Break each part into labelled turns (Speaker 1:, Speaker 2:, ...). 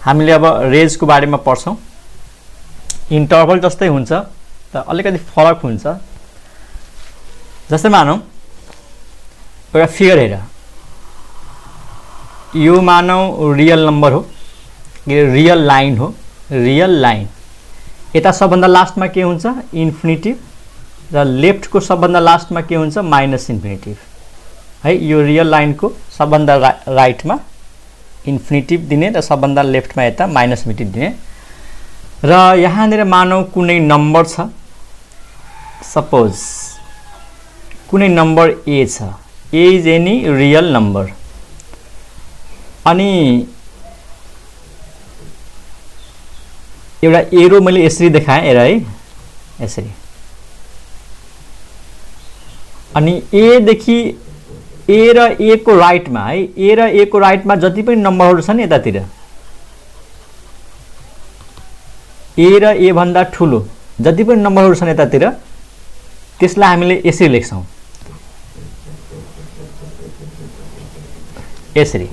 Speaker 1: हामीले अब रेन्जको बारेमा पढ्छौं। इन्टरभल जस्तै हुन्छ त अलिकति फरक हुन्छ। जस्तै मानौं एउटा फिगर हेर, यो मानौं रियल नम्बर हो, यो रियल लाइन हो, रियल लाइन। यता सबभन्दा लास्टमा के हुन्छ? इन्फिनिटिभ, र लेफ्टको सबभन्दा लास्टमा के हुन्छ? माइनस इन्फिनिटिभ है। यो रियल लाइनको सबभन्दा राइटमा इन्फिनिटिभ दिने र सबभन्दा लेफ्टमा यता माइनस इन्फिनिटिभ दिने। र यहाँनिर मानौं कुनै नम्बर छ, सपोज कुनै नम्बर ए छ, ए इज एनी रियल नम्बर। अनि एउटा एरो मैले यसरी देखाएँ, हेर है, यसरी। अनि ए देखि ए र ए को राइटमा है, ए र ए को राइटमा जति पनि नम्बरहरू छन् यतातिर, ए र ए भन्दा ठुलो जति पनि नम्बरहरू छन् यतातिर, त्यसलाई हामीले यसरी लेख्छौं, यसरी।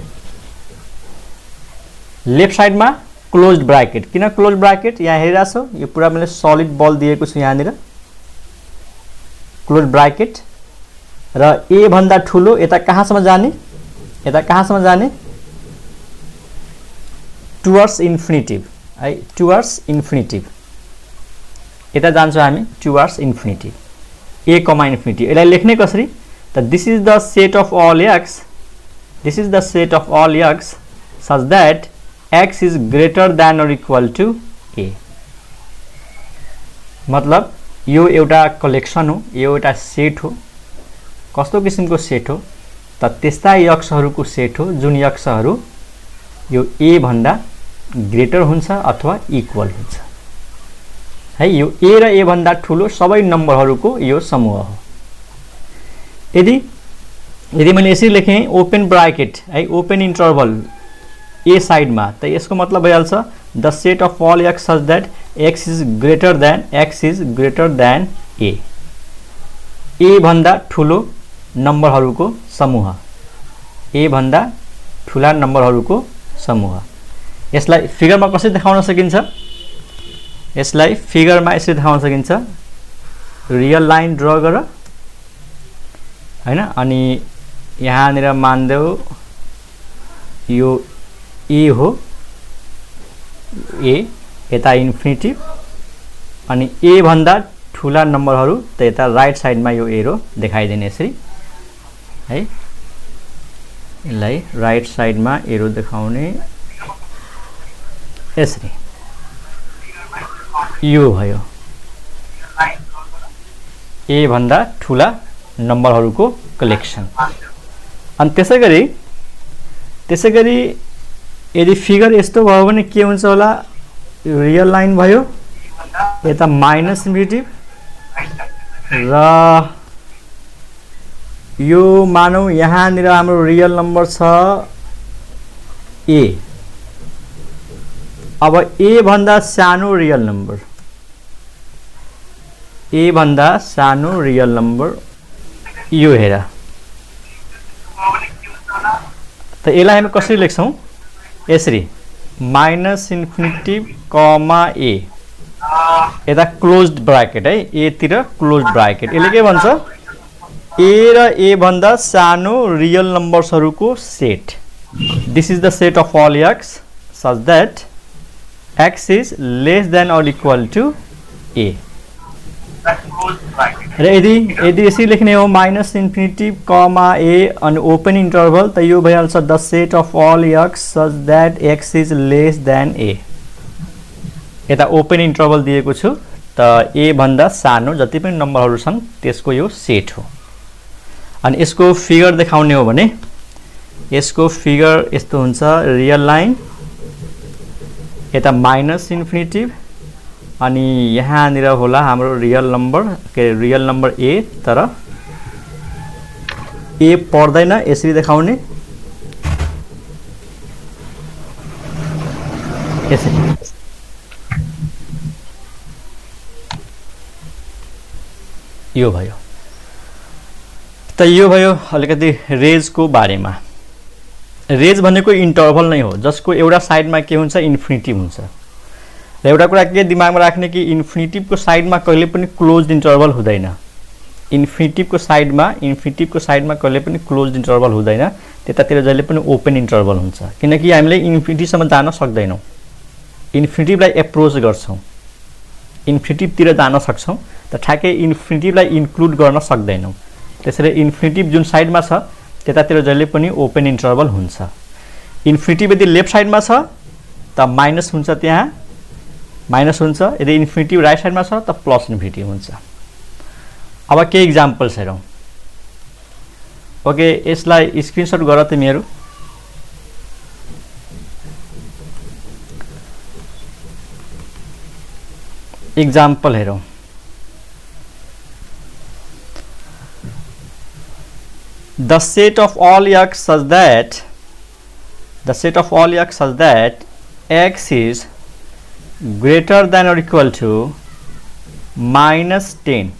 Speaker 1: लेफ्ट साइडमा क्लोज्ड ब्रैकेट। किन क्लोज्ड ब्रैकेट? यहाँ हेरिरहेको छौ, यो पुरा मैले सलिड बल दिएको छु यहाँनिर, क्लोज्ड ब्रैकेट। र ए भन्दा ठुलो यता कहाँसम्म जाने? यता कहाँसम्म जाने? टुवर्ड्स इन्फिनिटिभ है, टुवर्ड्स इन्फिनिटिभ। यता जान्छौँ हामी टुवर्ड्स इन्फिनिटिभ, ए कमा इन्फिनिटिभ। यसलाई लेख्ने कसरी? त this is the set of all X, this is the set of all x such that x is greater than or equal to a। मतलब यो एउटा कलेक्सन हो, यो एउटा सेट हो। कस्तो किसिमको सेट हो? त त्यस्ता यक्सहरूको सेट हो जुन यक्सहरू यो a भन्दा ग्रेटर हुन्छ अथवा इक्वल हुन्छ है। यो a र a भन्दा ठुलो सबै नम्बरहरूको यो समूह हो। यदि मैले यसरी लेखेँ ओपन ब्रैकेट है, ओपन इन्टरभल ए साइडमा, त यसको मतलब भइहाल्छ the set of all x such that x is greater than A. A भन्दा ठुलो नम्बरहरूको समूह, ए भन्दा ठुला नम्बरहरूको समूह। यसलाई फिगरमा कसरी देखाउन सकिन्छ? यसलाई फिगरमा यसरी देखाउन सकिन्छ, रियल लाइन ड्र गर हैन। अनि यहाँनिर मान्देऊ यो ए हो, ए यता इन्फिनिटिभ, अनि ए भन्दा ठुला नम्बरहरू त यता राइट साइडमा यो एरो देखाइदिने यसरी है। यसलाई राइट साइडमा एरो देखाउने यसरी, यो भयो ए भन्दा ठुला नम्बरहरूको कलेक्सन। अनि त्यसै गरी यदि फिगर यस्तो भयो भने के हुन्छ होला? रियल लाइन भयो, यता माइनस इन्फिनिटिभ, र यो मानौं यहाँनिर हाम्रो रियल नम्बर छ ए। अब ए भन्दा सानो रियल नम्बर, ए भन्दा सानो रियल नम्बर यो हेर। त यसलाई हामी कसरी लेख्छौं? यसरी माइनस इन्फिनिटिभ कमा ए, यता क्लोज्ड ब्रैकेट है, ए तिर क्लोज्ड ब्रैकेट। यसले के भन्छ? ए र ए भन्दा सानो रियल नम्बर्सहरूको सेट। This is the set of all x such that x is less than or equal to A. र यदि यसरी लेख्ने हो माइनस इन्फिनिटिभ कमा ए अनि ओपन इन्टरभल, त यो भइहाल्छ the set of all x such that x is less than A. यता ओपन इन्टरभल दिएको छु, त ए भन्दा सानो जति पनि नम्बरहरू छन् त्यसको यो सेट हो। अनि यसको फिगर देखाउने हो भने यसको फिगर यस्तो हुन्छ, रियल लाइन, यता माइनस इन्फिनिटिभ, अनि यहाँनिर होला हाम्रो रियल नम्बर ए, तर ए पर्दैन, यसरी देखाउने यसरी। यो भयो। त यो भयो अलिकति रेन्जको बारेमा। रेंज भनेको इन्टरभल नै हो जसको एउटा साइडमा के हुन्छ इन्फिनिटिभ हुन्छ र एउटा कुरा के दिमागमा राख्ने कि इन्फिनिटिभको साइडमा कहिले पनि क्लोज्ड इन्टरभल हुँदैन इन्फिनिटिभको साइडमा कहिले पनि क्लोज्ड इन्टरभल हुँदैन त्यतातिर जहिले पनि ओपन इन्टरभल हुन्छ किनकि हामीले इन्फिनिटिभसम्म जान सक्दैनौँ इन्फिनिटिभलाई एप्रोच गर्छौँ इन्फिनिटिभतिर जान सक्छौँ त ठ्याक्कै इन्फिनिटिभलाई इन्क्लुड गर्न सक्दैनौँ त्यसैले इन्फिनिटिभ जुन साइडमा छ त्यतातिर जहिले पनि ओपन इन्टरभल हुन्छ इन्फिनिटिभ यदि लेफ्ट साइडमा छ त माइनस हुन्छ त्यहाँ माइनस हुन्छ यदि इन्फिनिटिभ राइट साइडमा छ त प्लस इन्फिनिटिभ हुन्छ अब के इक्जाम्पल्स हेरौँ ओके यसलाई स्क्रिनशट गर तिमीहरू इक्जाम्पल हेरौँ the set of all x such that x is greater than or equal to -10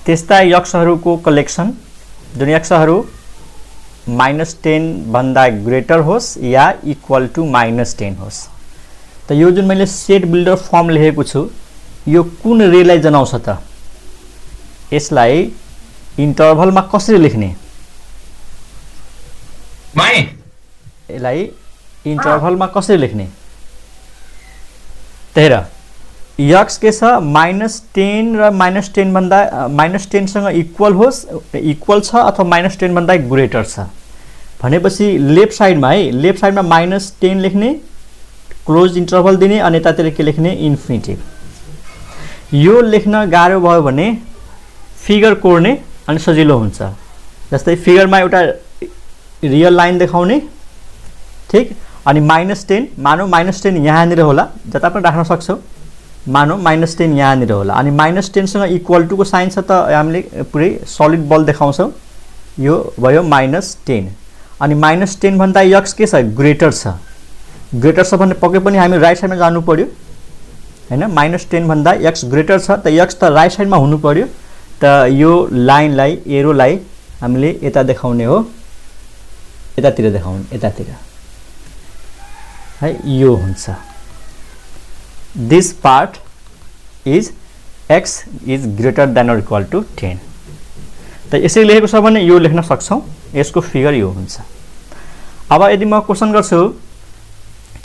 Speaker 1: त्यस्ता यक्सहरूको कलेक्सन जुन यक्सहरू -10 भन्दा ग्रेटर होस् या इक्वल टु -10 होस् त यो जुन मैले सेट बिल्डर फर्म लेखेको छु यो कुन रेलाई जनाउँछ त यसलाई इन्टरभलमा कसरी लेख्ने यसलाई इन्टरभलमा कसरी लेख्ने त्यही र यक्स के छ -10 र -10 भन्दा -10 सँग इक्वल होस् इक्वल छ अथवा -10 भन्दा ग्रेटर छ भनेपछि लेफ्ट साइडमा है लेफ्ट साइडमा -10 लेख्ने क्लोज इन्टरभल दिने अनि यतातिर के लेख्ने इन्फिनिटिभ यो लेख्न गाह्रो भयो भने फिगर कोर्ने अनि सजिलो हुन्छ जस्तै फिगरमा एउटा रियल लाइन देखाउने ठीक अनि -10 मानौ -10 यहाँनिर होला जता पनि राख्न सक्छौ मानौ -10 यहाँनिर होला अनि -10 सँग इक्वल टु को साइन छ त हामीले पुरै सलिड बल देखाउँछौ यो भयो -10 अनि -10 भन्दा यक्स के छ ग्रेटर छ भने पक्कै पनि हामी राइट साइडमा जानु पर्यो हैन -10 भन्दा यक्स ग्रेटर छ त यक्स त राइट साइडमा हुनु पर्यो त यो लाइनलाई एरोलाई हामीले यता देखाउने हो यतातिर देखाउने यतातिर है यो हुन्छ this part is x is greater then or equal to 10 त यसरी लेखेको छ भने यो लेख्न सक्छौं यसको फिगर यो हुन्छ अब यदि म क्वेशन गर्छु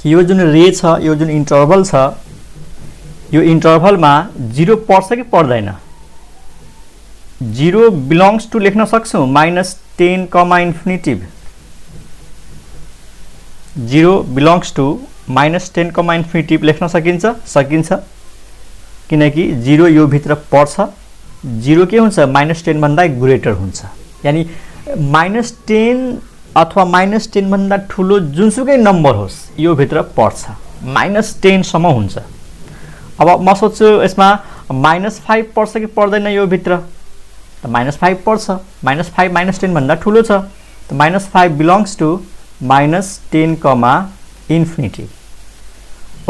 Speaker 1: कि यो जुन रे छ यो जुन इन्टरभल छ यो इन्टरभलमा 0 पर्छ कि पर्दैन 0 बिलोंग्स टू लेख्न सक्छौं -10 कमा इन्फिनिटिभ 0 बिलोंग्स टू -10 कमा इन्फिनिटिभ लेख्न सकिन्छ किनकि 0 यो भित्र पर्छ 0 के हुन्छ -10 भन्दा ग्रेटर हुन्छ यानी -10 अथवा -10 भन्दा ठुलो जुनसुकै नम्बर होस् यो भित्र पर्छ -10 सम्म हुन्छ अब म सोच्छु यसमा -5 पर्छ कि पर्दैन यो भित्र त -5 पर्छ -5 -10 भन्दा ठुलो छ त -5 बिलोंग्स टू -10 कमा इन्फिनिटिभ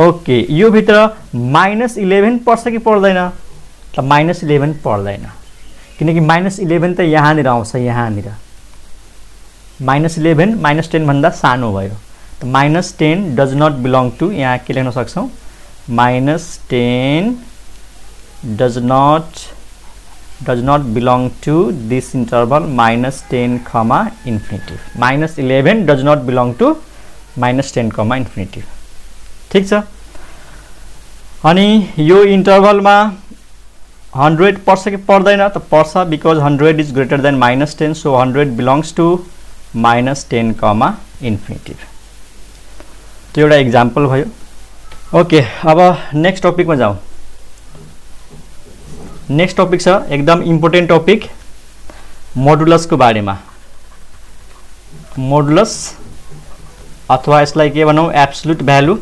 Speaker 1: ओके यो भित्र -11 पर्छ कि पर्दैन त -11 पर्दैन किनकि -11 त यहाँनिर आउँछ यहाँनिर -11 -10 भन्दा सानो भयो त -10 डज नट बिलोंग टू यहाँ के लेख्न सक्छौं -10 does not belong to this interval -10 comma infinitive -11 does not belong to -10 comma infinitive ठीक छ अनि यो इन्टरभलमा 100 पर्छ कि पर्दैन त पर्छ because 100 is greater than -10 so 100 belongs to -10 comma infinitive त्यो एउटा एक्जाम्पल भयो ओके अब नेक्स्ट टपिकमा जाउँ नेक्स्ट टपिक छ एकदम इम्पोर्टेन्ट टपिक मोडुलस को बारेमा मोडुलस अथवा यसलाई के भनौं एब्सोल्युट भ्यालु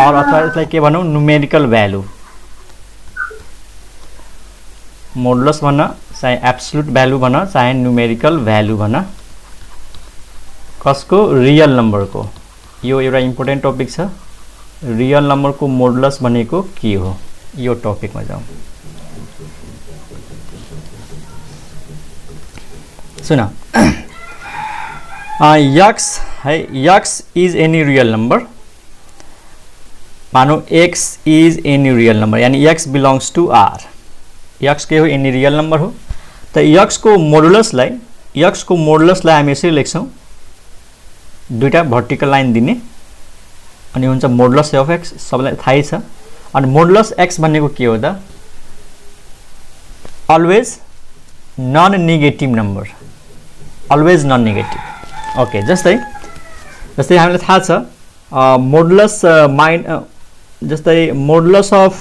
Speaker 1: और अथवा यसलाई के भनौं न्यूमेरिकल भ्यालु मोडुलस भन्न चाहे एब्सोल्युट भ्यालु भन्न चाहे न्यूमेरिकल भ्यालु भन्न कसको रियल नम्बर को यो एउटा इम्पोर्टेन्ट टपिक छ रियल नम्बर को मोडुलस भनेको के हो यो टपिकमा जाउँ सुन यक्स है x is any real number मानो x is any real number यानी x belongs to R x के हो एनी रियल नंबर हो तो यक्स को मोडुलसलाई हामी यसरी लेख्छौं दुईटा भर्टिकल लाइन दिने अनि हुन्छ मोडुलस अफ एक्स सबैलाई थाहै छ अनि मोडुलस एक्स भनेको के हो त always non negative number always non negative okay जस्तै हामीलाई थाहा छ मोडुलस जस्तै मोडुलस अफ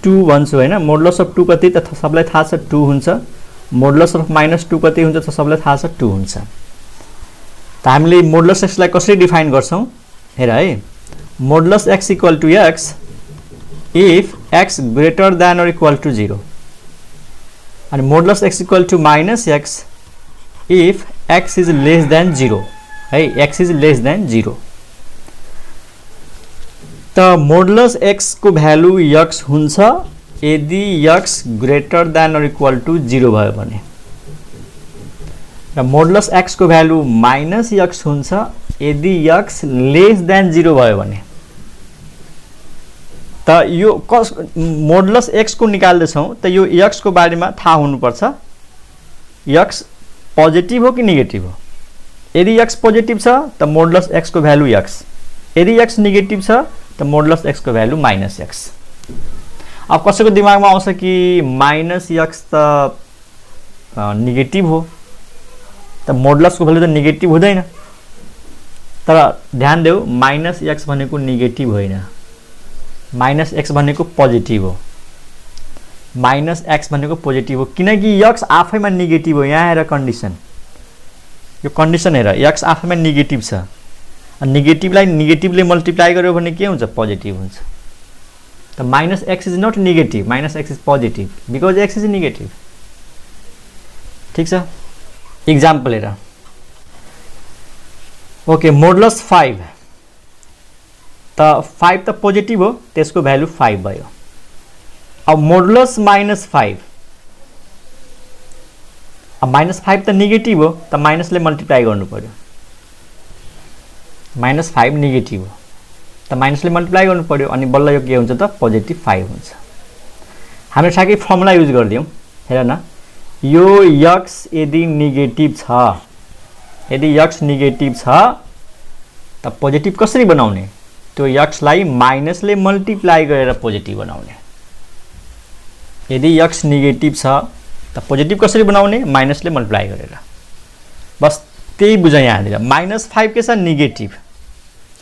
Speaker 1: 2 भन्छु हैन मोडुलस अफ 2 कति त सबैलाई थाहा छ 2 हुन्छ मोडुलस अफ -2 कति हुन्छ त सबैलाई थाहा छ 2 हुन्छ त हामीले मोडुलस x लाई कसरी डिफाइन गर्छौं हेर है modulus x equal to x if x greater than or equal to 0 अनि modulus x equal to -x if x is less than 0 है x इज लेस देन 0 त मोडुलस x को value x हुन्छ यदि x greater than or equal to 0 भयो भने र modulus x को भ्यालु -x हुन्छ यदि x लेस देन 0 भयो भने त यो मोडुलस x को निकाल्दै छौं त यो x को बारेमा थाहा हुनु पर्छ x पोजिटिभ हो कि नेगेटिभ हो यदि x पोजिटिभ छ त मोडुलस x को भ्यालु x यदि x नेगेटिभ छ त मोडुलस x को भ्यालु -x अब कसैको दिमागमा आउँछ कि -x त नेगेटिभ हो त मोडुलस को भ्यालु त नेगेटिभ हुँदैन तर ध्यान देऊ -x भनेको नेगेटिभ होइन -x भनेको पोजिटिभ हो -x भनेको पोजिटिभ हो किनकि x आफैमा नेगेटिभ हो यहाँ हेर कन्डिसन यो कन्डिसन हेर x आफैमा नेगेटिभ छ नेगेटिभलाई नेगेटिभले मल्टिप्लाई गर्यो भने के हुन्छ पोजिटिभ हुन्छ त -x is not negative -x is positive because x is negative ठीक छ एक्जाम्पल हेर ओके मोडुलस 5 त 5 त पोजिटिभ हो त्यसको भ्यालु 5 भयो अब मोडुलस -5 अब -5 त नेगेटिभ हो त माइनसले मल्टिप्लाई गर्नु पर्यो -5 नेगेटिभ हो त माइनसले मल्टिप्लाई गर्नु पर्यो अनि बल्ल यो के हुन्छ त पोजिटिभ 5 हुन्छ हामीले ठ्याक्कै फर्मुला युज गर्दियौं हेर न यो x यदि नेगेटिभ छ यदि x नेगेटिभ छ त पोजिटिभ कसरी बनाउने त्यो x लाई माइनसले मल्टिप्लाई गरेर पोजिटिभ बनाउने यदि x नेगेटिभ छ त पोजिटिभ कसरी बनाउने माइनसले मल्टिप्लाई गरेर बस त्यही बुझ यहाँनिर -5 के छ नेगेटिभ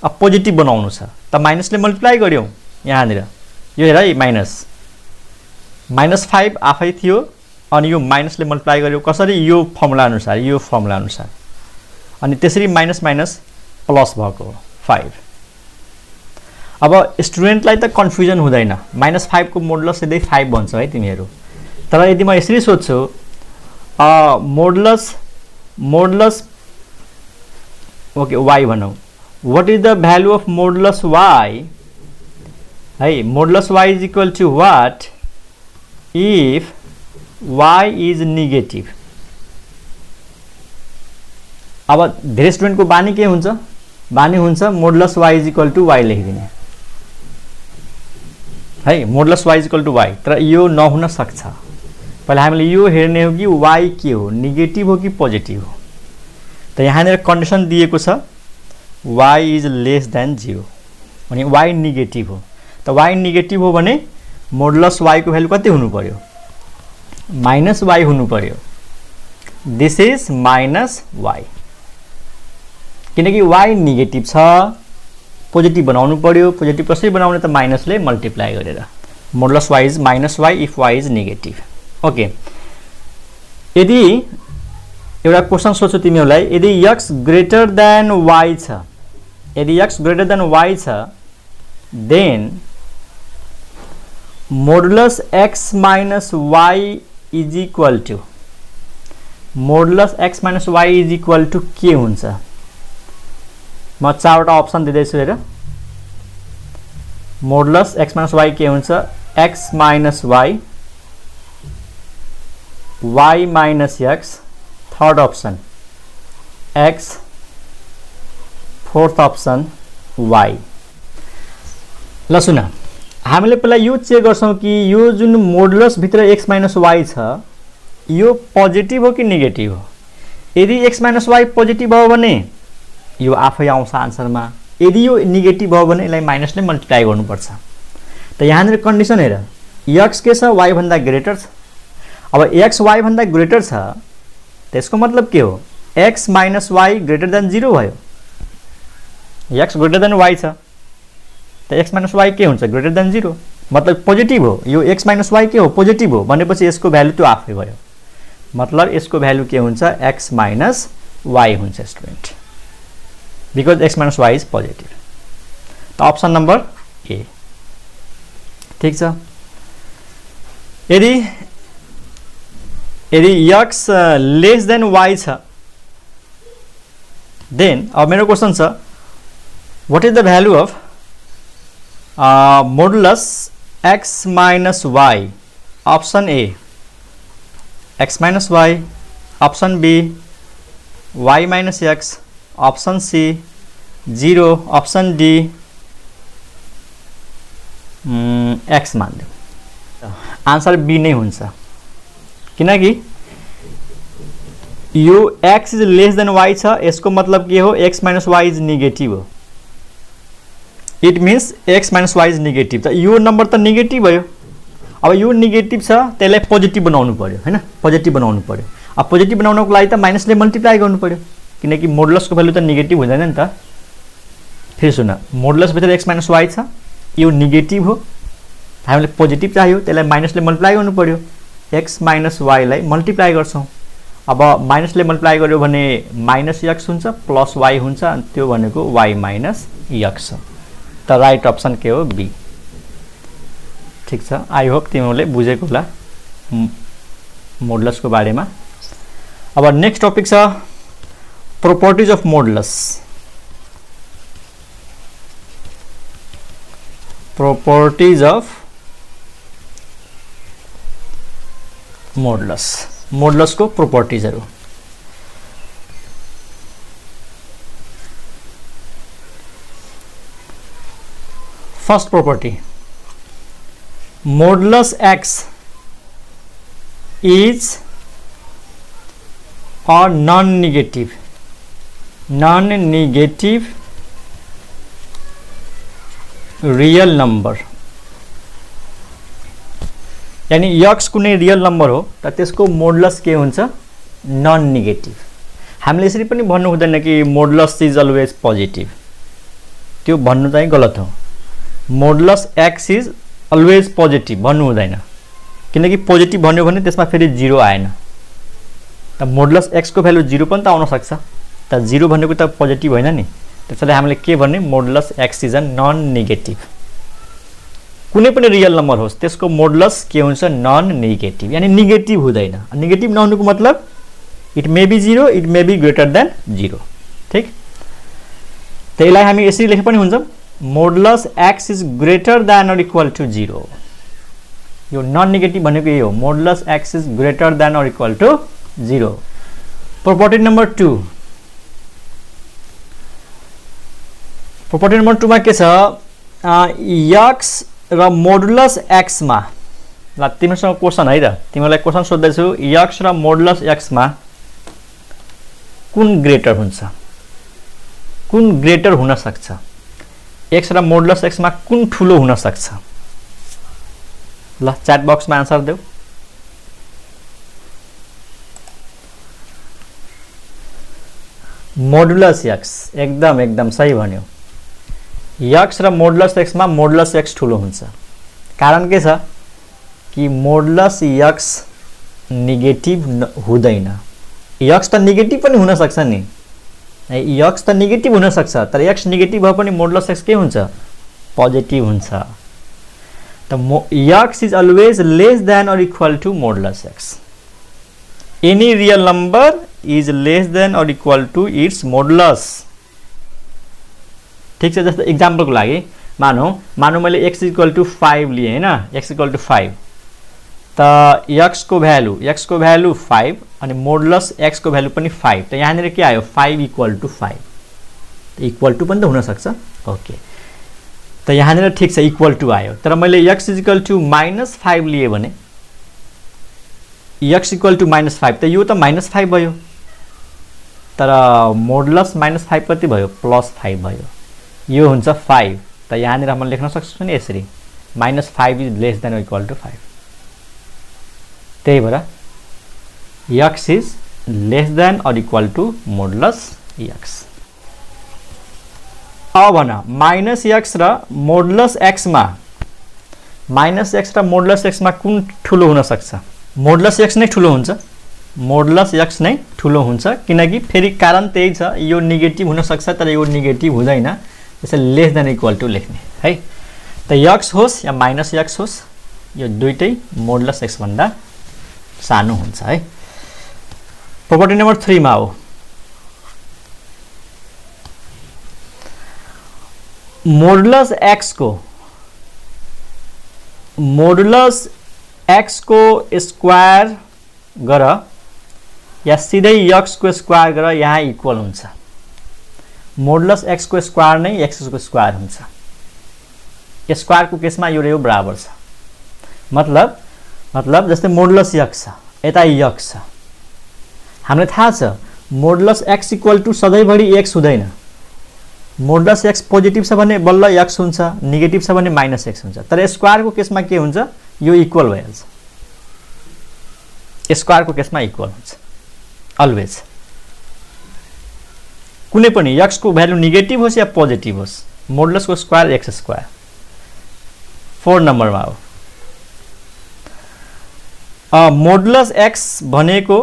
Speaker 1: अब पोजिटिभ बनाउनु छ त माइनसले मल्टिप्लाई गर्यौ यहाँनिर यो हेर है -5 आफै थियो अनि यो माइनसले मल्टिप्लाई गर्यो कसरी यो फर्मुला अनुसार अनि त्यसरी माइनस प्लस भएको हो 5 अब स्टुडेन्टलाई त कन्फ्युजन हुँदैन -5 को मोडुलस सधैँ 5 भन्छ है तिमीहरू तर यदि म यसरी सोध्छु मोडुलस ओके y भनौं what is the value of modulus y है modulus y is equal to what if y is negative अब धेरै स्टुडेन्ट को बानी के हुन्छ बानी हुन्छ modulus y is equal to y लेखिदिने है modulus y is equal to y तर यो नहुन सक्छ पहिला हामीले यो हेर्ने हो कि y के हो नेगेटिभ हो कि पोजिटिभ हो त यहाँनिर कन्डिसन दिएको छ y is less than 0 अनि y नेगेटिभ हो त y नेगेटिभ हो भने मोडुलस y को भ्यालु कति हुनु पर्यो -y हुनु पर्यो दिस इज -y किनकि y नेगेटिभ छ पोजिटिभ बनाउनु पर्यो पोजिटिभ कसरी बनाउने त माइनसले मल्टिप्लाई गरेर modulus y is -y if y is negative okay यदि एउटा क्वेशन सोध्छु तिमीहरूलाई यदि x ग्रेटर देन y छ यदि x ग्रेटर देन y छ then modulus x y is equal to modulus x y is equal to के हुन्छ म चारवटा अप्सन दिदैछु हेर मोडुलस x y के हुन्छ x y y x third option x, fourth option y। ल सुन, हामीले पहिला यो चेक गर्छौं कि यो जुन मोडुलस भित्र x माइनस y छ यो पोजिटिभ हो कि नेगेटिभ हो। यदि x माइनस y पोजिटिभ हो भने यो आफै आउँछ आन्सरमा, यदि यो नेगेटिभ हो भने यसलाई माइनसले मल्टिप्लाई गर्नुपर्छ। त यहाँनिर कन्डिसन हेर, x के छ y भन्दा ग्रेटर छ। अब x y भन्दा ग्रेटर छ त्यसको मतलब के हो, x minus y greater than 0 भयो। x ग्रेटर देन y छ त x माइनस y के हुन्छ, ग्रेटर देन 0, मतलब पोजिटिभ हो। यो x माइनस y के हो, पोजिटिभ हो भनेपछि यसको भ्यालु त्यो आफै भयो, मतलब यसको भ्यालु के हुन्छ, x माइनस y हुन्छ student, because x minus y is positive. त अप्सन नम्बर ए ठीक छ। यदि x लेस देन y छ देन अब मेरो क्वेसन छ what is the value of modulus x minus y। Option A x minus y, option B y minus x, option C 0, option D x मान दो। Answer be नै हुन्छ, किनकि यो x is less than y छ, यसको मतलब के हो, x minus y is negative हो। It means x minus y is negative. त यो नम्बर त नेगेटिभ भयो। अब यो नेगेटिभ छ त्यसलाई पोजिटिभ बनाउनु पर्यो हैन, पोजिटिभ बनाउनु पर्यो। अब पोजिटिभ बनाउनको लागि त माइनसले मल्टिप्लाई गर्नु पर्यो, किनकि मोडुलसको भ्यालु त नेगेटिभ हुँदैन नि त। फेरि सुन, मोडुलस भित्र x माइनस y छ, यो नेगेटिभ हो, हामीले पोजिटिभ चाहियो, त्यसलाई माइनसले मल्टिप्लाई गर्नु पर्यो। x माइनस y लाई मल्टिप्लाई गर्छौं। अब माइनसले मल्टिप्लाई गर्यो भने माइनस x हुन्छ प्लस y हुन्छ, अनि त्यो भनेको y माइनस x हो। त राइट अप्सन के हो, बी। ठीक छ, आई होप तिमीहरूले बुझेको होला मोडुलसको बारेमा। अब नेक्स्ट टपिक छ properties of modulus. Properties of modulus, मोडुलसको प्रोपर्टिजहरु। First property, modulus x is a non-negative real number। यानी x कुनै रियल नम्बर हो त त्यसको मोडुलस के हुन्छ, नन नेगेटिभ। हामीले यसरी पनि भन्नु हुँदैन कि मोडुलस इज अलवेज पोजिटिभ, त्यो भन्नु चाहिँ गलत हो। Modulus x is always positive भन्नु हुँदैन, किनकि पोजिटिभ भन्यो भने त्यसमा फेरि 0 आएन। त मोडुलस x को भ्यालु 0 पनि त आउन सक्छ, त 0 भनेको त पोजिटिभ होइन नि। त्यसैले हामीले के भन्ने, modulus x is a non negative. कुनै पनि रियल नम्बर होस् त्यसको मोडुलस के हुन्छ, नन नेगेटिभ, यानी नेगेटिभ हुँदैन। नेगेटिभ नहुनुको मतलब it may be 0, it may be greater than 0। ठीक, त्यसलाई हामी यसरी लेखे पनि हुन्छ, modulus x is greater than or equal to 0। यो नन नेगेटिभ भनेको यही हो, modulus x is greater than or equal to 0। Property number 2, property number 2 मा के छ, x र मोडुलस x मा, ल तिमीसँग क्वेशन है त, तिमीलाई क्वेशन सोध्दैछु, x र मोडुलस x मा कुन ग्रेटर हुन्छ, कुन ग्रेटर हुन सक्छ, x र मोडुलस x मा कुन ठुलो हुन सक्छ। ल च्याट बक्समा आन्सर देऊ। मोडुलस x, एकदम सही भन्यो। x र मोडुलस x मा मोडुलस x ठुलो हुन्छ। कारण के छ कि मोडुलस x नेगेटिभ हुँदैन। x त नेगेटिभ पनि हुन सक्छ नि, x त नेगेटिभ हुन सक्छ, तर x नेगेटिभ भए पनि मोडुलस x के हुन्छ, पोजिटिभ हुन्छ। त x is always less than or equal to modulus x। Any real number is less than or equal to its modulus. ठीक छ, जस्तो एक्जाम्पलको लागि मानौ मैले x इक्वल टु 5 लिए हैन, x इक्वल टु 5, त x को भ्यालु 5 अनि मोडुलस x को भ्यालु पनि 5 त यहाँनिर के आयो 5 इक्वल टु 5 इक्वल टु पनि त हुन सक्छ ओके त यहाँनिर ठीक छ इक्वल टु आयो तर मैले x इक्वल टु -5 लिए भने x इक्वल टु -5 त यो त -5 भयो तर मोडुलस -5 कति भयो +5 भयो यो हुन्छ 5 त यहाँनिर हम लेख्न सक्छौं नि यसरी -5 is less than equal to 5 त्यही भएर x is less than or equal to modulus x अब भन -x र मोडुलस x मा -x र मोडुलस x मा कुन ठुलो हुन सक्छ मोडुलस x नै ठुलो हुन्छ मोडुलस x नै ठुलो हुन्छ किनकि फेरि कारण त्यही छ यो नेगेटिभ हुन सक्छ तर यो नेगेटिभ हुँदैन त्यसैले लेस देन इक्वल टु लेख्ने है त x होस् या -x होस् यो दुईटै मोडुलस x भन्दा सानो हुन्छ है प्रोपर्टी नम्बर 3 मा हो मोडुलस x को स्क्वायर गर या सिधै x को स्क्वायर गर यहाँ इक्वल हुन्छ मोडुलस x को स्क्वायर नै x को स्क्वायर हुन्छ स्क्वायर को केसमा यो र यो बराबर छ मतलब जस्तै मोडुलस x छ यता x छ हामीलाई थाहा छ मोडुलस x इक्वल टु सधैँभरि x हुँदैन मोडुलस x पोजिटिभ छ भने बल्ल x हुन्छ नेगेटिभ छ भने -x हुन्छ तर स्क्वायर को केसमा के हुन्छ यो इक्वल भइहाल्छ स्क्वायर को केसमा इक्वल हुन्छ अलवेज कुनै पनि x को भ्यालु नेगेटिभ होस् या पोजिटिभ होस् मोडुलस को स्क्वायर x स्क्वायर 4 नम्बरमा हो मोडुलस x भनेको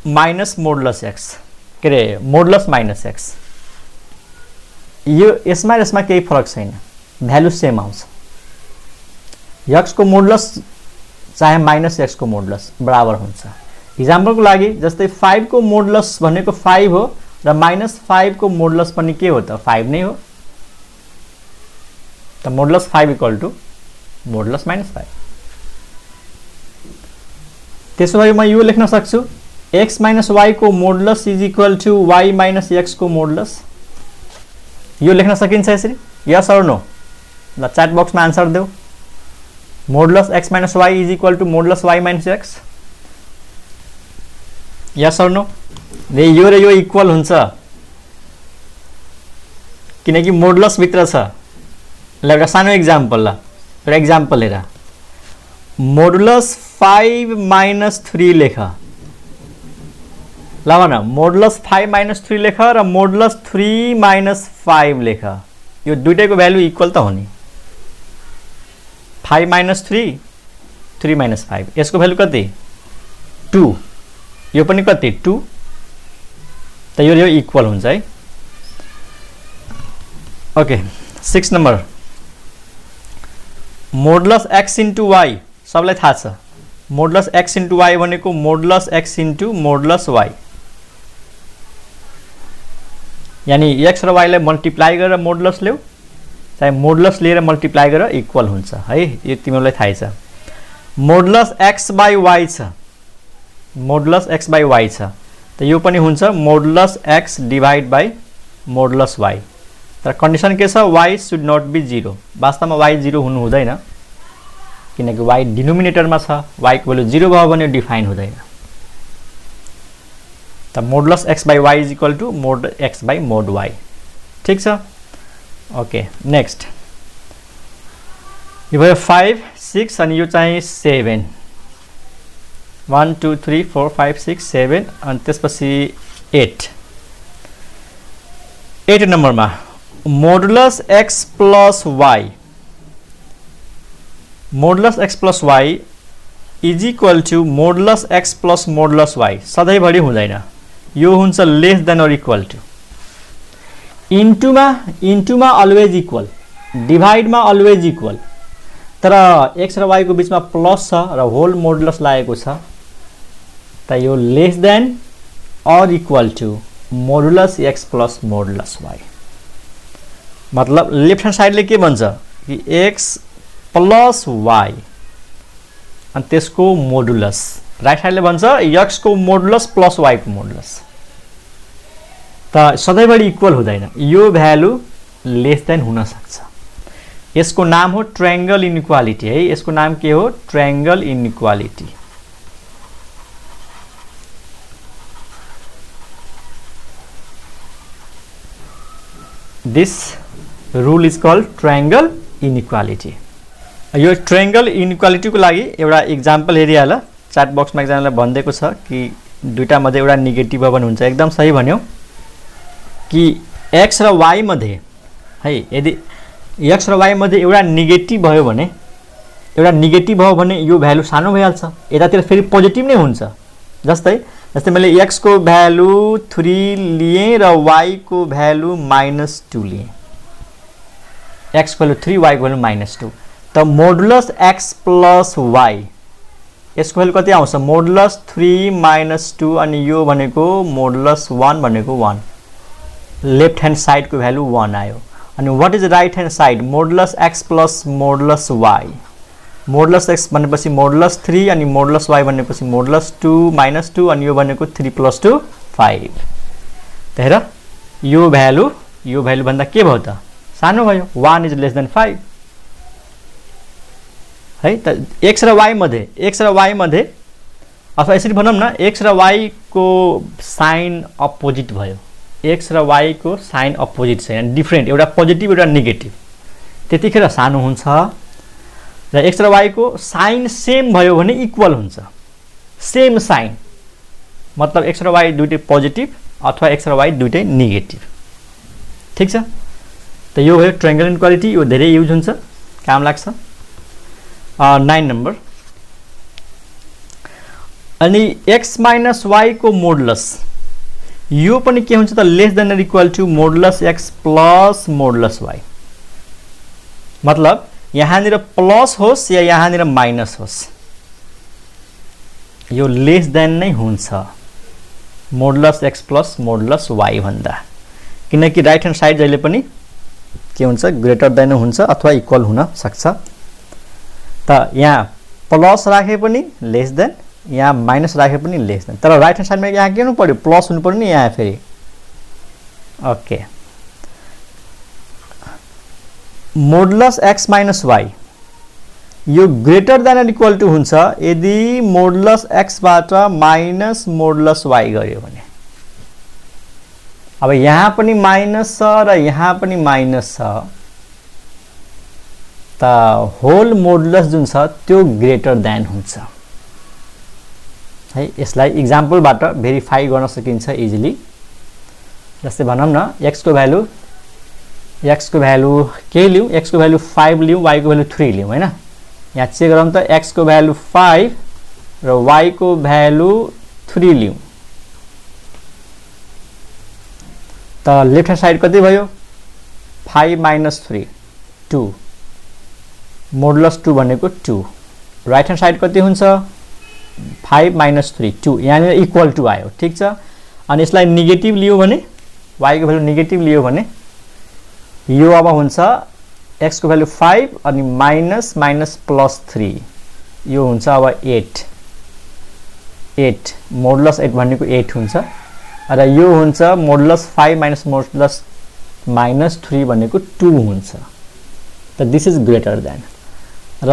Speaker 1: माइनस मोडुलस x के रे मोडुलस -x यो यसमा केही फरक छैन भ्यालु सेम आउँछ x को मोडुलस चाहे -x को मोडुलस बराबर हुन्छ इक्जाम्पलको लागि जस्तै 5 को मोडुलस भनेको 5 हो र -5 को मोडुलस पनि के हो त 5 नै हो त मोडुलस 5 इक्वल टु मोडुलस -5 त्यसो भए म यो लेख्न सक्छु x y को modulus is equal to y x को मोडुलस यो लेख्न सकिन्छ यसरी यस अर नो ल च्याट बक्समा आन्सर देऊ modulus x y is equal to modulus y x yes or no र यो इक्वल हुन्छ किनकि मोडुलस भित्र छ ल एउटा सानो एक्जाम्पल र एक्जाम्पल हेर मोडुलस 5 - 3 लेख ल भन मोडुलस 5 - 3 लेख र मोडुलस 3 - 5 लेख यो दुईटैको भ्यालु इक्वल त हो नि 5 - 3 3 - 5 यसको भ्यालु कति 2 यो पनि कति 2 त यो इक्वल हुन्छ है okay 6 number modulus x into y सबलाई थाहा छ मोडुलस x इन्टु y भनेको modulus x into modulus y यानी x र y लाई मल्टिप्लाई गरेर मोडुलस ल्याऊ चाहे मोडुलस लिएर मल्टिप्लाई गरेर इक्वल हुन्छ है यो तिमीलाई थाहै छ मोडुलस x बाइ y छ मोडुलस x बाइ y छ त यो पनि हुन्छ modulus x divide by modulus y तर कन्डिसन के छ y शुड नट बी 0 वास्तवमा y 0 हुनु हुँदैन किनकि y डिनोमिनेटरमा छ y को भ्यालु 0 भयो भने डिफाइन हुँदैन त modulus x by y is equal to mod x by mod y ठीक छ ओके नेक्स्ट यो भयो 5 6 अनि यो चाहिँ 7 1 2 3 4 5 6 7 अनि त्यसपछि 8 नम्बरमा modulus x plus y modulus x plus y is equal to modulus x plus modulus y सधैँभरि हुँदैन यो हुन्छ less than or equal to इन्टुमा अलवेज इक्वल डिभाइडमा अलवेज इक्वल तर x र y को बीचमा प्लस छ र होल मोडुलस लागेको छ त यो less than or equal to modulus x plus modulus y मतलब लेफ्ट ह्यान्ड साइडले के भन्छ कि x प्लस y अनि त्यसको मोडुलस राइट साइडले भन्छ x को मोडुलस प्लस y को मोडुलस त सधैँभरि इक्वल हुँदैन यो भ्यालु लेस देन हुन सक्छ यसको नाम हो ट्रायंगल इनइक्वालिटी है यसको नाम के हो triangle inequality this rule is called triangle inequality यो ट्रायंगल इनइक्वालिटी को लागि एउटा एक्जाम्पल हेरिहाल च्याट बक्समा एकजनाले भन्दैको छ कि दुईटा मध्ये एउटा नेगेटिभ पनि हुन्छ एकदम सही भन्यो कि x र y मध्ये है यदि x र y मध्ये एउटा नेगेटिभ भयो भने यो भ्यालु सानो भइहाल्छ यतातिर फेरि पोजिटिभ नै हुन्छ जस्तै मैले x को भ्यालु 3 लिए र y को भ्यालु -2 लिए x को भ्यालु 3 y को भ्यालु -2 त मोडुलस x प्लस y यसको भ्यालु कति आउँछ मोडुलस 3 -2 अनि यो भनेको मोडुलस 1 भनेको 1 लेफ्ट ह्यान्ड साइड को भ्यालु 1 आयो अनि what is right hand side modulus x plus modulus y modulus x भनेपछि मोडुलस 3 अनि मोडुलस y भनेपछि मोडुलस 2 -2 अनि यो भनेको 3 + 2 5 त हेर यो भ्यालु भन्दा के भयो त सानो भयो 1 इज लेस देन 5 है त x र y मध्ये अथवा यसरी भनौं न x र y को साइन अपोजिट भयो x र y को साइन अपोजिट छ यानी डिफरेन्ट एउटा पोजिटिभ एउटा नेगेटिभ त्यतिखेर सानो हुन्छ र x र y को साइन सेम भयो भने इक्वल हुन्छ सेम साइन मतलब x र y दुईटै पोजिटिभ अथवा x र y दुईटै नेगेटिभ ठीक छ त यो भयो ट्रायंगल इनइक्वालिटी यो धेरै युज हुन्छ काम लाग्छ 9 नम्बर अनि x - y को मोडुलस यो पनि के हुन्छ त less than or equal to modulus x plus modulus y मतलब यहाँनिर प्लस होस् या यहाँनिर माइनस होस् यो लेस देन नै हुन्छ modulus x plus modulus y भन्दा किनकि राइट ह्यान्ड साइड जहिले पनि के हुन्छ ग्रेटर देन हुन्छ अथवा इक्वल हुन सक्छ त यहाँ प्लस राखे पनि लेस देन यहाँ माइनस राखे पनि लेस देन तर राइट ह्यान्ड साइडमा यहाँ के हुनु पर्यो प्लस हुनु पर्यो नि यहाँ फेरि ओके मोडुलस x - y यो greater than or equal to हुन्छ यदि मोडुलस x बाट माइनस मोडुलस y गर्यो भने अब यहाँ पनि माइनस छ र यहाँ पनि माइनस छ त होल मोडुलस जुन छ त्यो ग्रेटर देन हुन्छ है यसलाई एक्जाम्पलबाट भेरिफाई गर्न सकिन्छ इजिली जस्तै भनौं न x को भ्यालु के लियौ x को भ्यालु 5 लियौ y को भ्यालु 3 लियौ हैन यहाँ चेक गरौँ त x को भ्यालु 5 र y को भ्यालु 3 लियौ त लेफ्ट ह्यान्ड साइड कति भयो 5 - 3 2 मोडुलस 2 भनेको 2 राइट ह्यान्ड साइड कति हुन्छ 5 - 3 2 यहाँ इक्वल टु आयो ठीक छ अनि यसलाई नेगेटिभ लियो भने y को भ्यालु नेगेटिभ लियो भने यो अब हुन्छ x को भ्यालु 5 अनि माइनस प्लस 3 यो हुन्छ अब 8 मोडुलस 8 भनेको 8 हुन्छ र यो हुन्छ मोडुलस 5 माइनस मोडुलस -3 भनेको 2 हुन्छ त दिस इज ग्रेटर देन र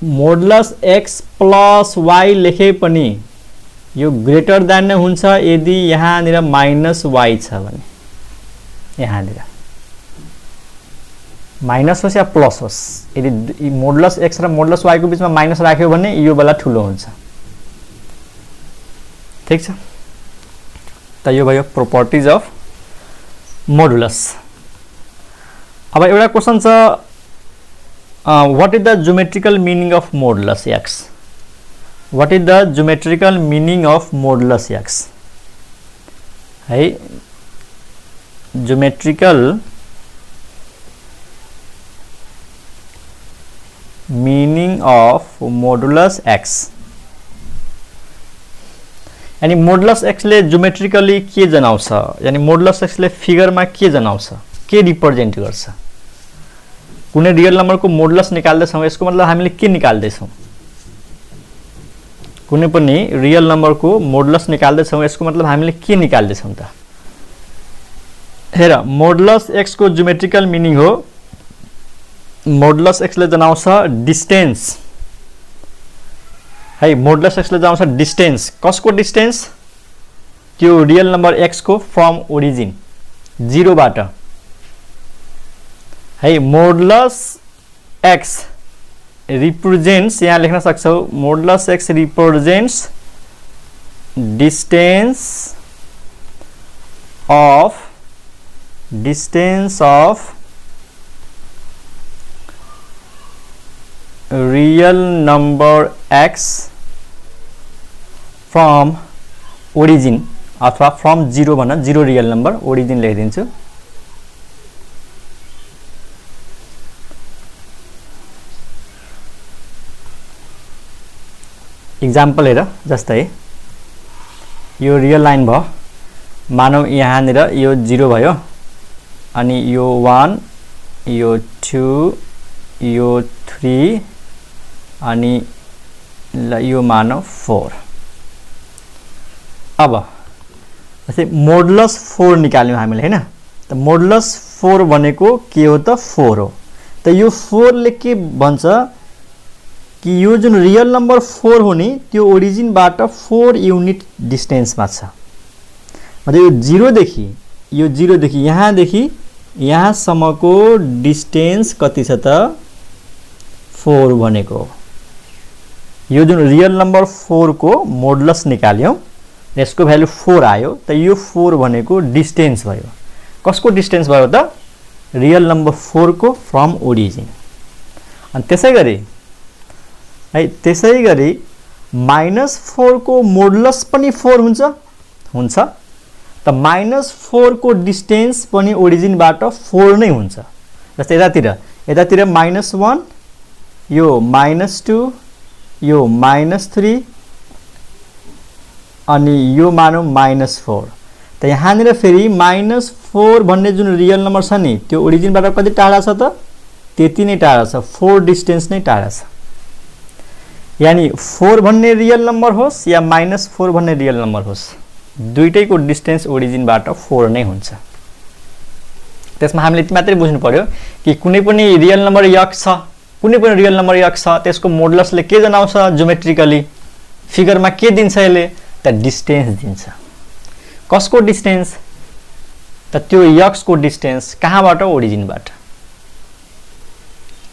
Speaker 1: मोडुलस x प्लस y लेखे पनि यो ग्रेटर देन नै हुन्छ यदि यहाँनिर माइनस y छ भने यहाँनिर माइनस होस् या प्लस होस् यदि मोडुलस x र मोडुलस y को बीचमा माइनस राख्यो भने यो बेला ठुलो हुन्छ ठीक छ त यो भयो प्रोपर्टिज अफ मोडुलस अब एउटा क्वेशन छ what is the geometrical meaning of modulus x what is the geometrical meaning of modulus x है geometrical meaning of modulus x यानी मोडुलस x ले ज्योमेट्रिकली के जनाउँछ यानी मोडुलस x ले फिगरमा के जनाउँछ के रिप्रेजेन्ट गर्छ कुनै रियल नम्बर को मोडुलस निकाल्दै छौं यसको मतलब हामीले के निकाल्दै छौं कुनै पनि रियल नम्बरको मोडुलस निकाल्दैछौँ, यसको मतलब हामीले के निकाल्दैछौँ त? हेर, मोडुलस एक्स को ज्योमेट्रिकल मिनिङ हो, मोडुलस एक्स ले जनाउँछ डिस्टेन्स है। मोडुलस एक्स ले जनाउँछ डिस्टेन्स। कसको डिस्टेन्स? त्यो रियल नम्बर एक्स को फ्रम ओरिजिन 0 बाट है। मोडुलस एक्स रिप्रेजेंट्स, यहाँ लेख्न सक्छौ, modulus x represents distance of real number x from origin, अथवा फ्रम 0 भन, 0 रियल नंबर, ओरिजिन लेखिदिन्छु। इक्जाम्पल हेर, जस्तै यो रियल लाइन भयो, मानौ यहाँनिर यो 0 भयो, अनि यो 1, यो 2, यो 3, अनि यो मानौ 4। अब जस्तै मोडुलस 4 निकाल्यौँ हामीले हैन। त मोडुलस 4 भनेको के हो त? 4 हो। त यो 4 ले के भन्छ कि यो जुन रियल नम्बर 4 हो नि, त्यो ओरिजिन बाट 4 युनिट डिस्टेन्समा छ। मतलब यो 0 देखि यहाँदेखि यहाँसम्मको डिस्टेन्स कति छ त? 4 भनेको। यो जुन रियल नम्बर 4 को मोडुलस निकाल्यौँ, यसको भ्यालु 4 आयो, त यो 4 भनेको डिस्टेन्स भयो। कसको डिस्टेन्स भयो त? रियल नम्बर 4 को फ्रम ओरिजिन। अनि त्यसै गरी -4 को मोडुलस पनि 4 हुन्छ। त -4 को डिस्टेन्स पनि ओरिजिन बाट 4 नै हुन्छ। जस्तै यतातिर -1, यो -2, यो -3, अनि यो मानौ -4। त यहाँनिर फेरि -4 भन्ने जुन रियल नम्बर छ नि, त्यो ओरिजिन बाट कति टाढा छ त? त्यति नै टाढा छ, 4 डिस्टेन्स नै टाढा छ। यानी 4 भन्ने रियल नम्बर होस् या -4 भन्ने रियल नम्बर होस्, दुईटैको डिस्टेन्स ओरिजिन बाट 4 नै हुन्छ। त्यसमा हामीले यति मात्रै बुझ्नु पर्यो कि कुनै पनि रियल नम्बर x छ, त्यसको मोडुलसले के जनाउँछ? ज्योमेट्रिकली फिगरमा के दिन्छ? यसले त डिस्टेन्स दिन्छ। कसको डिस्टेन्स त? त्यो x को डिस्टेन्स। कहाँबाट? ओरिजिनबाट।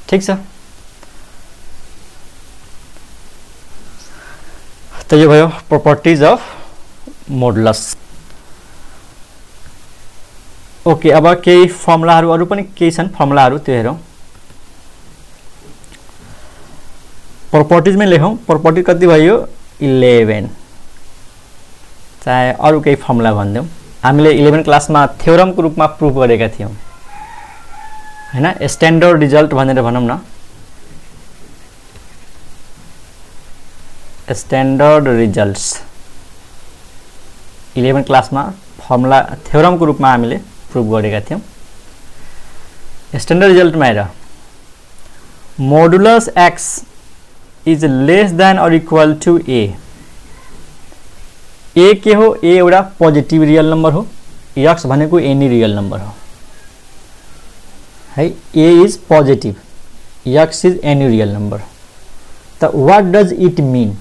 Speaker 1: ठीक छ। त यो भयो प्रपर्टिज अफ मोडुलस। ओके, अब केही फर्मुलाहरू अरू पनि केही छन्, फर्मुलाहरू त्यो हेरौँ। प्रपर्टिजमै लेखौँ। प्रपर्टी कति भयो? 11। चाहे अरू केही फर्मुला भनिदेऊ। हामीले 11 क्लासमा थ्योरमको रूपमा प्रुभ गरेका थियौँ हैन, स्ट्यान्डर्ड रिजल्ट भनेर भनौँ न। स्ट्यान्डर्ड रिजल्ट्स 11 क्लासमा फर्मुला थ्योरमको रूपमा हामीले प्रुभ गरेका थियौँ। स्ट्यान्डर्ड रिजल्टमा हेर, modulus x is less than or equal to A. A के हो? ए एउटा पोजिटिभ रियल नम्बर हो, एक्स भनेको एनी रियल नम्बर हो है। A is positive, x is any real number. त what does it mean?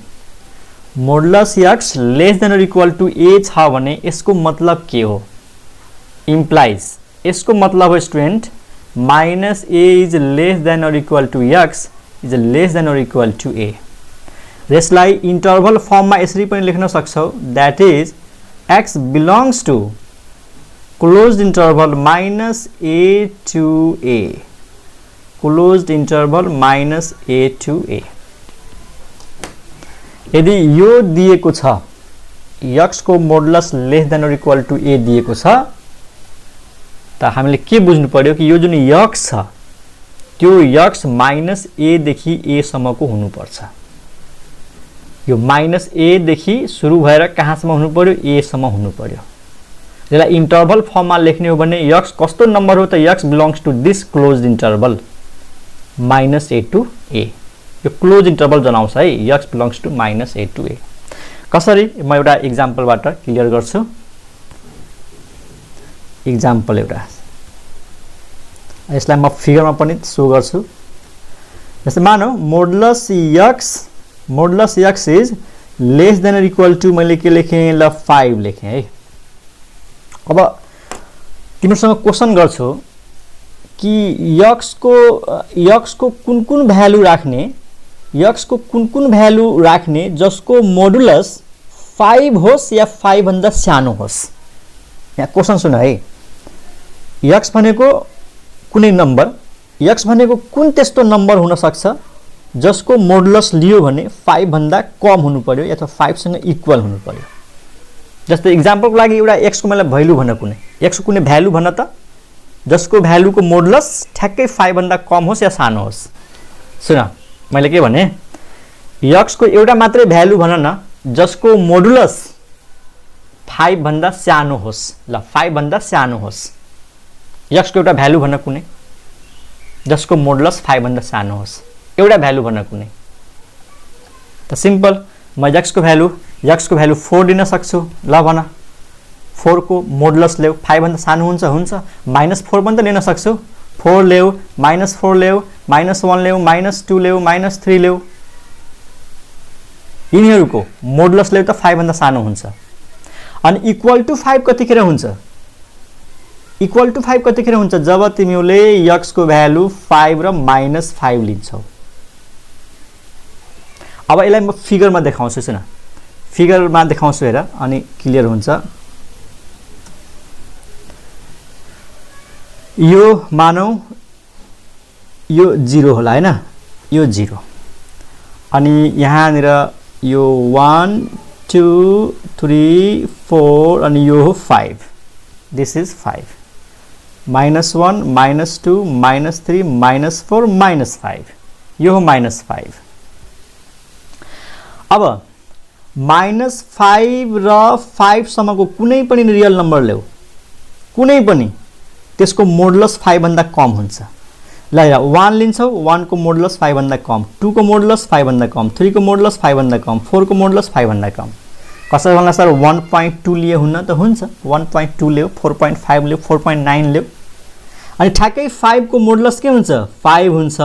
Speaker 1: Modulus x less than or equal to A छ भने यसको मतलब के हो? इम्प्लाइज, यसको मतलब हो स्टुडेन्ट -a is less than or equal to x is less than or equal to A. यसलाई इन्टरभल फर्ममा यसरी पनि लेख्न सक्छौ, that is x belongs to closed interval -a to a, closed interval -a to a। यदि यो दिएको छ, x को modulus less than or equal to a दिएको छ, त हामीले के बुझ्नु पर्यो कि यो जुन x छ, त्यो x -a देखि a सम्मको हुनुपर्छ। यो -a देखि सुरु भएर कहाँसम्म हुनु पर्यो? a सम्म हुनु पर्यो। यसलाई इन्टरभल फर्ममा लेख्ने हो भने x कस्तो नम्बर हो त? x belongs to this closed interval -a to a। यो क्लोज इन्टरभल जनाउँछ है x belongs to -a to a। कसरी म एउटा एक्जाम्पलबाट क्लियर गर्छु। एक्जाम्पल एउटा यसलाई म फिगरमा पनि सो गर्छु। जस्तै मानौ modulus x is less than or equal to मैले के लेखेँ ल 5 लेखेँ है। अब तिमीसँग क्वेसन गर्छु कि x को कुन कुन भ्यालु राख्ने जसको मोडुलस 5 होस् या 5 भन्दा सानो होस्। यहाँ क्वेसन सुन है, x भनेको कुनै नम्बर, x भनेको कुन त्यस्तो नम्बर हुन सक्छ जसको मोडुलस लियो भने 5 भन्दा कम हुनु पर्यो अथवा 5 सँग इक्वल हुनु पर्यो। जस्तै एक्जाम्पलको लागि एउटा x को मलाई भ्यालु भन्न x को कुनै भ्यालु भन्न त जसको भ्यालुको मोडुलस ठ्याक्कै 5 भन्दा कम होस् या सानो होस्। सुन मैले के भने x को एउटा मात्रै भ्यालु भन न जसको मोडुलस 5 भन्दा सानो होस्। ल 5 भन्दा सानो होस्। x को एउटा भ्यालु भन्न कुनै जसको मोडुलस 5 भन्दा सानो होस्। एउटा भ्यालु भन्न कुनै त सिम्पल म x को भ्यालु 4 दिन सक्छु। ल भन 4 को मोडुलस ल्याऊ, 5 भन्दा सानो हुन्छ -4 पनि त लिन सक्छु। 4 ल्याऊ, -4 ल्याऊ, -1 ल्याऊ, -2 ल्याऊ, -3 ल्याऊ, यिनीहरूको मोडुलस ल्याऊ त 5 भन्दा सानो हुन्छ। अनि इक्वल टु 5 कतिखेर हुन्छ? इक्वल टु 5 कतिखेर हुन्छ? जब तिमीले x को भ्यालु 5 र -5 लिन्छौ। अब यसलाई म फिगरमा देखाउँछु। सुन फिगरमा देखाउँछु हेर, अनि क्लियर हुन्छ। यो मानौ यो 0 होला हैन, यो 0 अनि यहाँनिर यो 1 2 3 4 अनि यो 5। दिस इज 5 -1 -2 -3 -4 -5 यो हो -5। अब -5 र 5 सम्मको कुनै पनि रियल नम्बर ल्याऊ, कुनै पनि त्यसको मोडुलस 5 भन्दा कम हुन्छ। ल 1 लिन्छौ, 1 को मोडुलस 5 भन्दा कम, 2 को मोडुलस 5 भन्दा कम, 3 को मोडुलस 5 भन्दा कम, 4 को मोडुलस 5 भन्दा कम। कसरी भन्ला सर 1.2 लिए हुन्न त हुन्छ, 1.2 ल्याऊ, 4.5 ल्याऊ, 4.9 ल्याऊ। अनि ठ्याक्कै 5 को मोडुलस के हुन्छ? 5 हुन्छ।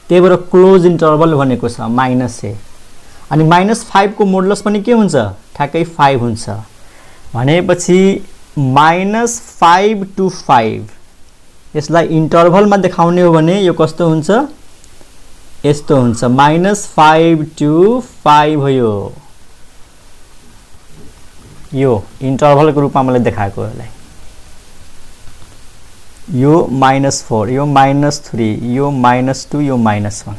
Speaker 1: त्यही भएर क्लोज इन्टरभल भनेको छ -a। अनि -5 को मोडुलस पनि के हुन्छ? ठ्याक्कै 5 हुन्छ। भनेपछि -5 to 5 यसलाई इन्टरभलमा देखाउने हो भने यो कस्तो हुन्छ? यस्तो हुन्छ, -5 to 5 हो। यो इन्टरभलको रूपमा मैले देखाएको यसलाई। यो -4, यो -3, यो -2, यो -1।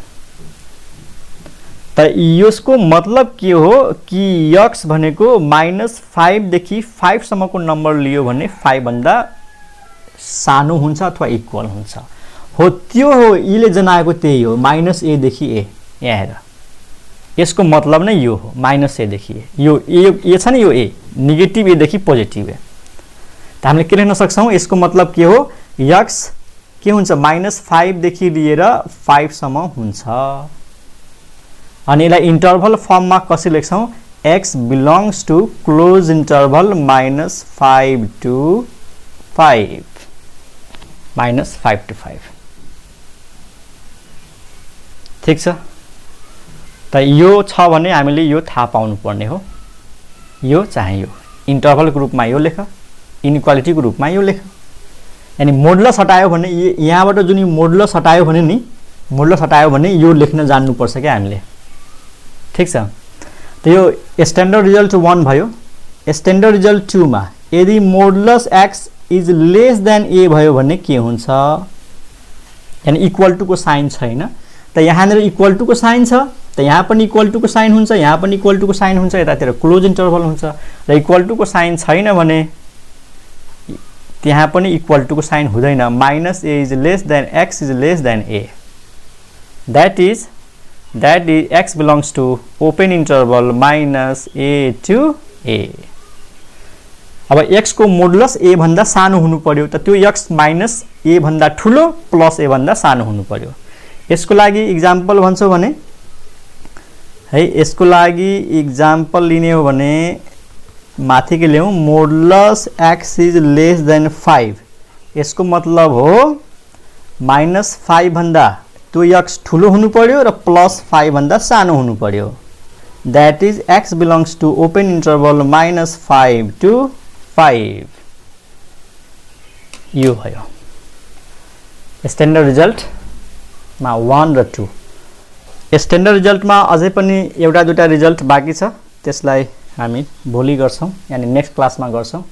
Speaker 1: त यसको मतलब के हो कि x भनेको -5 देखि 5 सम्मको नम्बर लियो भने 5 भन्दा सानो हुन्छ अथवा इक्वल हुन्छ। हो त्यो हो यले जनाएको, त्यही हो -a देखि a। यहाँ हेर यसको मतलब नै यो हो, -a देखि a। यो a छ नि, यो a नेगेटिभ a देखि पोजिटिभ a। त हामीले के लेख्न सक्छौँ? यसको मतलब के हो? x के हुन्छ? -5 देखि लिएर 5 सम्म हुन्छ। अनि यसलाई इन्टरभल फर्ममा कसरी लेख्छौँ? x belongs to close interval -5 to 5 -5 to 5। ठिक छ त यो छ भने हामीले यो थाहा पाउनु पर्ने हो। यो चाहे यो इन्टरभलको रूपमा यो लेख, इनइक्वालिटीको रूपमा यो लेख। यानी मोडुलस हटायो भने यहाँबाट जुन मोडुलस हटायो भने नि, मोडुलस हटायो भने यो लेख्न जान्नुपर्छ क्या हामीले। ठीक छ त यो स्ट्यान्डर्ड रिजल्ट 1 भयो। स्ट्यान्डर्ड रिजल्ट 2 मा यदि modulus x is less then a भयो भने के हुन्छ? यानी इक्वल टु को साइन छैन त यहाँनिर इक्वल टु को साइन छ त यहाँ पनि इक्वल टु को साइन हुन्छ, यहाँ पनि इक्वल टु को साइन हुन्छ, यतातिर क्लोज इन्टरभल हुन्छ। र इक्वल टु को साइन छैन भने त्यहाँ पनि इक्वल टु को साइन हुँदैन। -a is less then x is less then a। that is x belongs to open interval -a to a। अब x को मोडुलस a भन्दा सानो हुनु पर्यो त त्यो x - a भन्दा ठुलो प्लस a भन्दा सानो हुनु पर्यो। यसको लागि इक्जाम्पल भन्छौ भने है, यसको लागि इक्जाम्पल लिने हो भने माथि के ल्याउँ, modulus x is less then 5। यसको मतलब हो -5 भन्दा त्यो x ठुलो हुनु पर्यो र +5 भन्दा सानो हुनु पर्यो। That is x belongs to open interval -5 to 5। यो भयो स्ट्यान्डर्ड रिजल्टमा 1 र 2। स्ट्यान्डर्ड रिजल्टमा अझै पनि एउटा दुईटा रिजल्ट बाँकी छ, त्यसलाई हामी भोलि गर्छौं, यानी नेक्स्ट क्लासमा गर्छौं।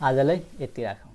Speaker 1: आजलाई यति राखौं।